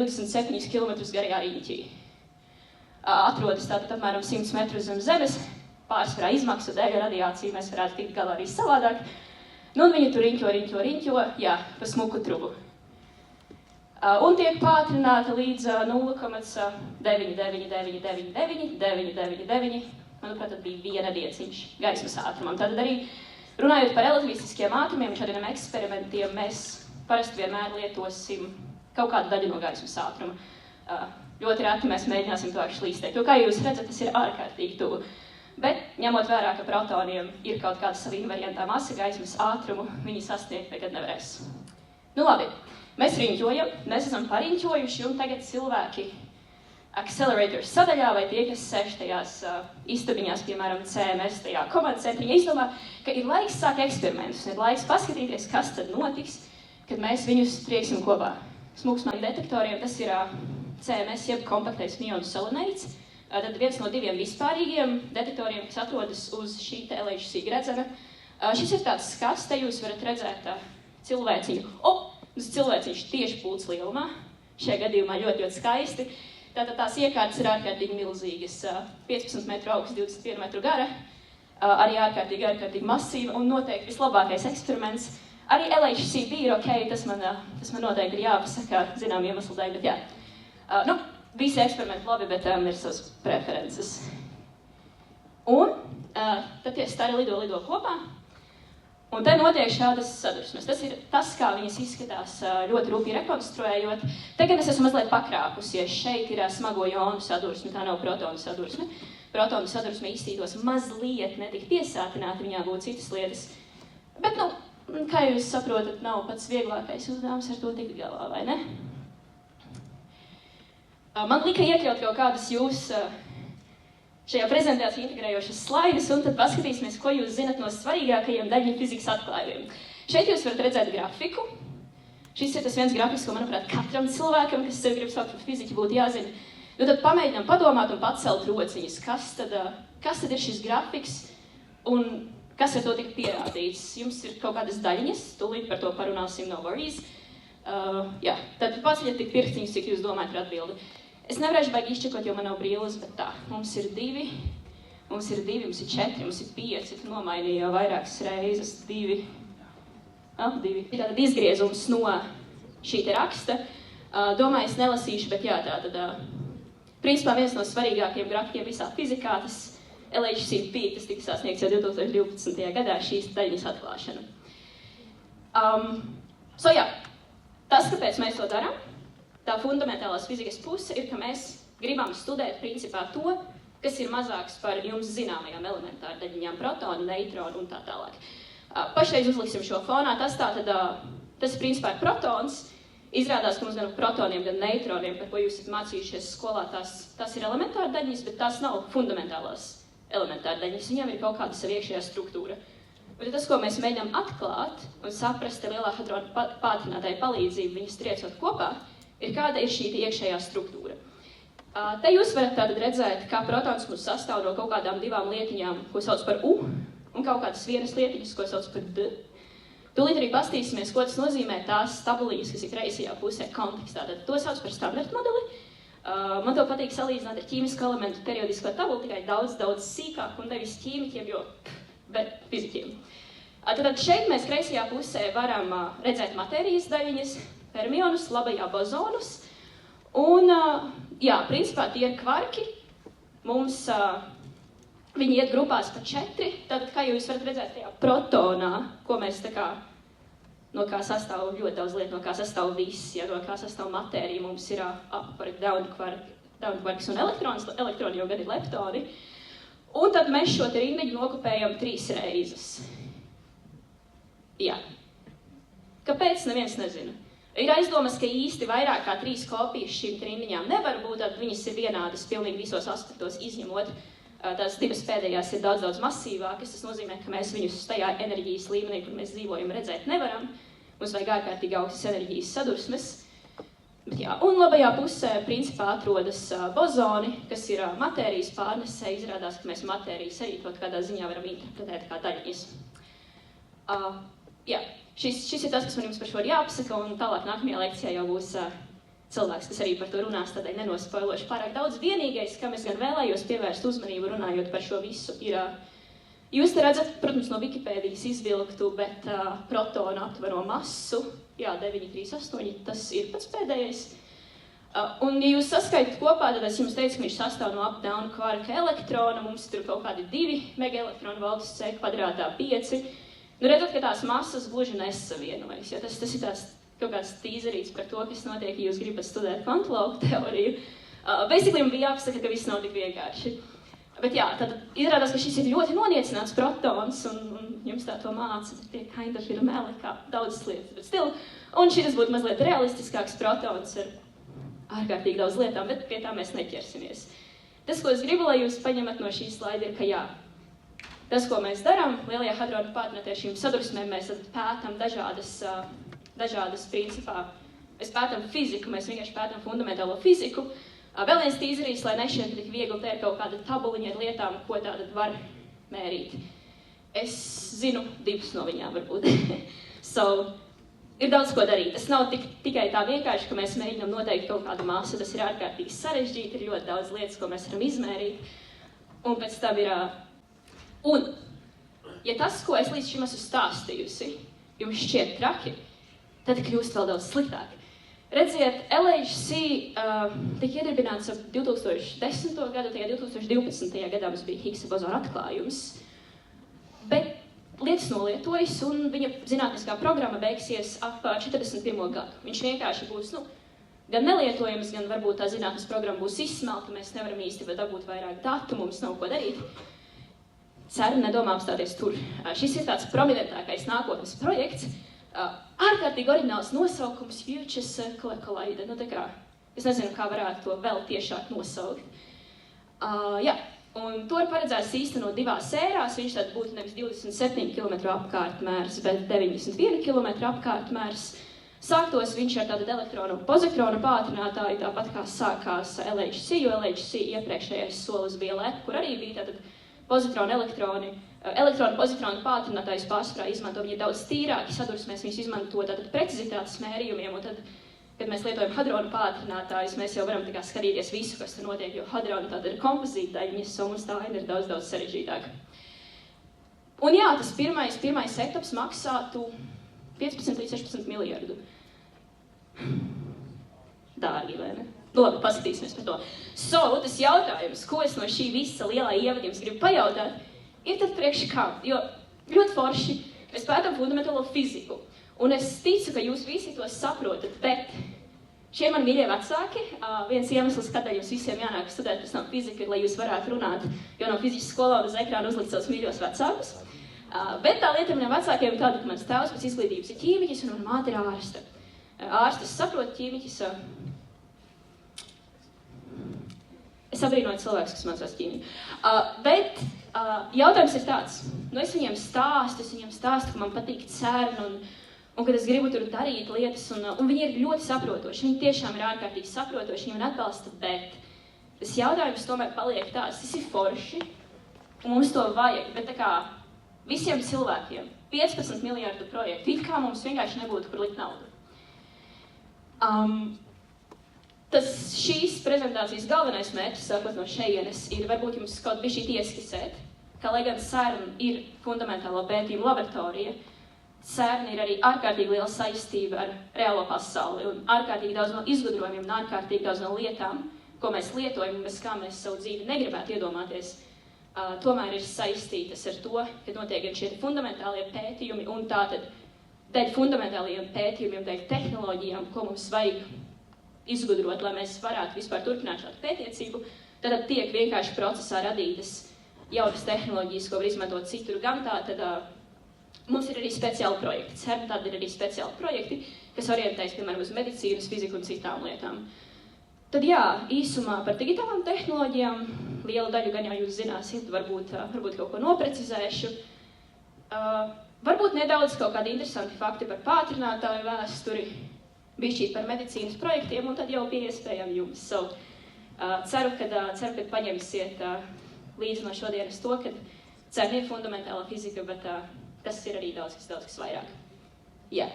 27 km garajā riņķī. Atrodas tātad apmēram 100 metrus zem zemes, pārsvarā izmaksu dēļ radiāciju mēs varētu tikt galā arī savādāk. Nu, un viņi tur riņķo, jā, pa smuku trubu. Un tiek pātrināta līdz 0,999999999, manuprāt, tad bija 1 dieciņš gaismas ātrumam. Tātad arī runājot par relativistiskiem ātrumiem, šādiem eksperimentiem, mēs parasti vienmēr lietosim kaut kādu daļu no gaismas ātruma. Ļoti reti mēs mēģināsim to šlīstēt, jo, kā jūs redzat, tas ir ārkārtīgi tuvu. Bet, ņemot vērā, ka protoniem ir kaut kāda sava invariantā masa gaismas ātrumu, viņi sasniegt nekad nevarēs. Nu labi, mēs riņķojam, mēs esam pariņķojuši, un tagad cilvēki Accelerator sadaļā vai tie, kas sēž tajās istabiņās, piemēram, CMS, tajā komandas centriņā, izdomā, ka ir laiks sākt eksperimentus, ir laiks paskatīties, kas tad notiks, kad mēs viņus trieksim kopā. Smuksmanu detektoriem tas ir CMS, jeb kompaktais mionu selenīts, tad viens no 2 vispārīgiem detektoriem, kas atrodas uz šī te LHC gredzena. Šis ir tāds skats, te jūs varat redzēt cilvēciņu. Tas cilvēciņš tieši pūles lielumā, šajā gadījumā ļoti skaisti. Tātad tās iekārtas ir ārkārtīgi milzīgas, 15 metru augsts, 21 metru gara, arī ārkārtīgi masīva un noteikti vislabākais eksperiments. Arī LHC ir ok, tas man noteikti ir jāpasaka, zinām iemeslu dēļ, bet jā. Visi eksperimenti labi, bet ir savas preferences. Un tad tie stari lido kopā, un te notiek šādas sadursmes. Tas ir tas, kā viņas izskatās ļoti rūpīgi rekonstruējot. Tagad es esmu mazliet pakrāpusies. Šeit ir smago jonu sadursme, tā nav protonu sadursme. Protonu sadursme izstītos mazliet netik piesātināti, viņā būtu citas lietas. Bet, kā jūs saprotat, nav pats vieglākais uzdevums ar to tikt galā, vai ne? Man lika iekļaut kaut kādas jūs šajā prezentācijā integrējošas slaidus, un tad paskatīsimies, ko jūs zinat no svarīgākajiem daļņu fizikas atklājumiem. Šeit jūs varat redzēt grafiku. Šis ir tas viens grafiks, ko, manuprāt, katram cilvēkam, kas sevi grib saukt par fiziķi, būtu jāzina. Nu tad pamēģinām padomāt un pacelt rociņas, kas tad ir šis grafiks un kas ar to tika pierādīts. Jums ir kaut kādas daļiņas, tūlīt par to parunāsim, no worries. Jā, tad paceļiet tik pirkstiņus, cik jūs domājat par atbildi. Es nevarēšu baigi izčekot, jo man nav brīles, bet tā, mums ir 2, mums ir 4, mums ir 5, nomainīju jau vairākas reizes, 2. Tātad izgriezums no šī te raksta. Domāju, es nelasīšu, bet jā, tātad, principā viens no svarīgākiem grafikiem visā fizikā, tas LHC peak, tas tika sasniegts jau 2012. gadā, šīs daļiņas atklāšana. Jā, tas, kāpēc mēs to darām, tā fundamentālās fizikas puse ir, ka mēs gribam studēt principā to, kas ir mazāks par jums zināmajām elementāru daļiņām, protonu, neutronu un tā tālāk. Pašreiz uzliksim šo fonā, tas principā ir protons. Izrādās, ka mums gan protoniem, gan neitroniem, par ko jūs esat mācījušies skolā, tās ir elementāra daļiņas, bet tās nav fundamentālās elementāra daļiņas. Viņām ir kaut kāda sava iekšējā struktūra. Bet tas, ko mēs mēģinām atklāt un saprast ar lielā hadrona pātrinātāju palīdzību, viņas triecot kopā, ir kāda ir šī iekšējā struktūra. Te jūs varat tātad redzēt, kā protons mums sastāv no kaut kādām 2 lietiņām, ko sauc par U, un kaut kādas 1 lietiņas, ko sauc par D. Tūlīt arī pastīsimies, ko tas nozīmē tās tabulītes, kas ir kreisajā pusē kontekstā. Tad to sauc par standarta modeli. Man to patīk salīdzināt ar ķīmisku elementu periodisko tabulu, tikai daudz sīkāk un nevis ķīmiķiem, bet fizikiem. Tad šeit mēs kreisajā pusē varam redzēt matērijas daļiņas, fermionus, labajā bozonus. Un, jā, principā tie ir kvarki. Mums viņi iet grupās pa 4. Tad, kā jūs varat redzēt tajā protonā, ko mēs no kā sastāv ļoti daudz lietu, no kā sastāv viss, ja, no kā sastāv matērija. Mums ir down kvarks un elektrons, elektroni jau gan ir leptoni. Un tad mēs šo te rindiņu nokopējam 3 reizes. Jā. Kāpēc? Neviens nezina. Ir aizdomas, ka īsti vairāk kā 3 kopijas šīm rindiņām nevar būt, tad viņas ir vienādas pilnīgi visos aspektos, izņemot tās 2 pēdējās ir daudz masīvākas. Tas nozīmē, ka mēs viņus tajā enerģijas līmenī, kur mēs dzīvojam, redzēt nevaram. Mums vajag ārkārtīgi augstas enerģijas sadursmes. Bet jā, un labajā pusē principā atrodas bozoni, kas ir matērijas pārnesē. Izrādās, ka mēs matērijas arī kaut kādā ziņā varam interpretēt kā daļiņas. Jā, šis ir tas, kas man jums par šo ir jāpasaka, un tālāk nākamajā lekcijā jau būs cilvēks, kas arī par to runās, tādēļ nenospoilošu pārāk daudz. Vienīgais, kam es gan vēlējos pievērst uzmanību runājot par šo visu, ir, jūs te redzat, protams, no Wikipēdijas izvilktu, bet protonu aptvero masu, jā, 938, tas ir pats pēdējais. Un, ja jūs saskaitat kopā, tad es jums teicu, ka viņš sastāv no up-down kvarka elektrona, mums tur kaut kādi 2 megaelektronu valdes C kvadrātā 5. Nu, redzat, ka tās masas gluži nesavienojas, ja tas ir tās kaut kāds tīzerīts par to, kas notiek, ja jūs gribat studēt kvantu lauku teoriju. Basically, man bija jāpasaka, ka viss nav tik vienkārši. Bet jā, tad izrādās, ka šis ir ļoti noniecināts protons, un jums tā to māca, tad tie kind of ir meli kā daudzas lietas, bet still. Un šis būtu mazliet realistiskāks protons ar ārkārtīgi daudz lietām, bet pie tā mēs neķersimies. Tas, ko es gribu, lai jūs paņemat no šīs slaida, ir, ka jā, tas, ko mēs darām, lielajā hadronu pātrinātā šīm sadursmēm, mēs pētam dažādas principā. Mēs pētam fiziku, mēs vienkārši pētam fundamentālo fiziku. Vēl viens tīzerīs, lai nešķiet tik viegli, te ir kaut kāda tabuliņa ar lietām, ko tātad var mērīt. Es zinu 2 no viņām varbūt. Ir daudz ko darīt. Tas nav tikai tā vienkārši, ka mēs mēģinām noteikt kaut kādu masu. Tas ir ārkārtīgi sarežģīti, ir ļoti daudz lietas, ko mēs varam izmērīt. Un pēc tam ir... Un, ja tas, ko es līdz šim esmu stāstījusi, jums šķiet traki, tad kļūst vēl daudz sliktāk. Redziet, LHC tika iedibināts ap 2010. gadu, tajā 2012. gadā mums bija Higgsa bozona atklājums. Bet lietas nolietojas, un viņa zinātniskā programma beigsies ap 41. gadu. Viņš vienkārši būs, gan nelietojams, gan varbūt tā zinātnes programma būs izsmelta, mēs nevaram īsti dabūt vairāk datu, mums nav ko darīt. CERN nedomā apstāties tur. Šis ir tāds prominentākais nākotnes projekts. Ārkārtīgi oriģināls nosaukums Future Circular Collider. Tā kā, es nezinu, kā varētu to vēl tiešāk nosaukt. Jā. Un to ir paredzēts īstenot 2 ērās. Viņš tad būtu nevis 27 km apkārtmērs, bet 91 km apkārtmērs. Sāktos viņš ar tādu elektronu un pozitronu pātrinātāju, tāpat kā sākās LHC, jo LHC iepriekšējais solis bija LEP, kur arī bija tātad elektronu-pozitronu pātrinātājus pārsvarā izmanto. Viņi ir daudz tīrāki sadursmēs, viņus izmanto tātad precizitātes mērījumiem, un tad, kad mēs lietojam hadronu pātrinātājus, mēs jau varam skatīties visu, kas tur notiek, jo hadronu tāda ir kompozītaļņas, un mums tā ir daudz sarežģītāka. Un jā, tas pirmais etaps maksātu 15 līdz 16 miljardu. Dārgi, vai ne? Labi, paskatīsimies par to. Tas jautājums, ko es no šī visa lielā ievada jums gribu pajautāt, ir tad priekš kā? Jo ļoti forši mēs pētam fundamentālo fiziku. Un es ticu, ka jūs visi to saprotat, bet šie man mīļie vecāki, viens iemesls, kādēļ jums visiem jānāk studēt pēc tam fiziku, ir, lai jūs varētu runāt, jo no fizikas skolā uz ekrāna uzlikt savus mīļos vecākus. Bet tā lieta maniem vecākiem ir tāda, ka mans tēvs pēc izglītības ir ķīmiķis un mana māte ir ārste. Ārstes saprot ķīmiķis. Es abrīnoju cilvēkus, kas mācās ķīmiju. Bet jautājums ir tāds. Es viņiem stāstu, ka man patīk CERN un kad es gribu tur darīt lietas, un viņi ir ļoti saprotoši. Viņi tiešām ir ārkārtīgi saprotoši, viņi man atbalsta, bet tas jautājums tomēr paliek tāds, tas ir forši, un mums to vajag, bet tā kā visiem cilvēkiem 15 miljardu projektu, it kā mums vienkārši nebūtu, kur likt naudu. Šīs prezentācijas galvenais mērķis, sākot no šejienes, ir varbūt jums kaut bišķīt ieskicēt, ka, lai gan CERN ir fundamentālo pētījumu laboratorija, CERN ir arī ārkārtīgi liela saistība ar reālo pasauli un ārkārtīgi daudz no izgudrojumiem un ārkārtīgi daudz no lietām, ko mēs lietojam un bez kā mēs savu dzīvi negribētu iedomāties, tomēr ir saistītas ar to, ka notiek gan šie fundamentālie pētījumi un tātad dēļ fundamentālajiem pētījumiem, dēļ tehnoloģijām, ko mums vajag izgudrot, lai mēs varētu vispār turpināt šādu pētniecību, tad tiek vienkārši procesā radītas jaunas tehnoloģijas, ko var izmantot citur, gan tā, tad mums ir arī speciāli projekti. CERN tad ir arī speciāli projekti, kas orientējas, piemēram, uz medicīnas, fiziku un citām lietām. Tad jā, īsumā par digitālām tehnoloģijām, lielu daļu gan jau jūs zināsiet, varbūt kaut ko noprecizēšu. Varbūt nedaudz kaut kādi interesanti fakti par pātrinātāju vēsturi, bišķīt par medicīnas projektiem, un tad jau pie iespējām jums. Ceru, ka paņemsiet līdzi no šodienas to, ka CERN ir fundamentāla fizika, bet tas ir arī daudz kas vairāk. Jā.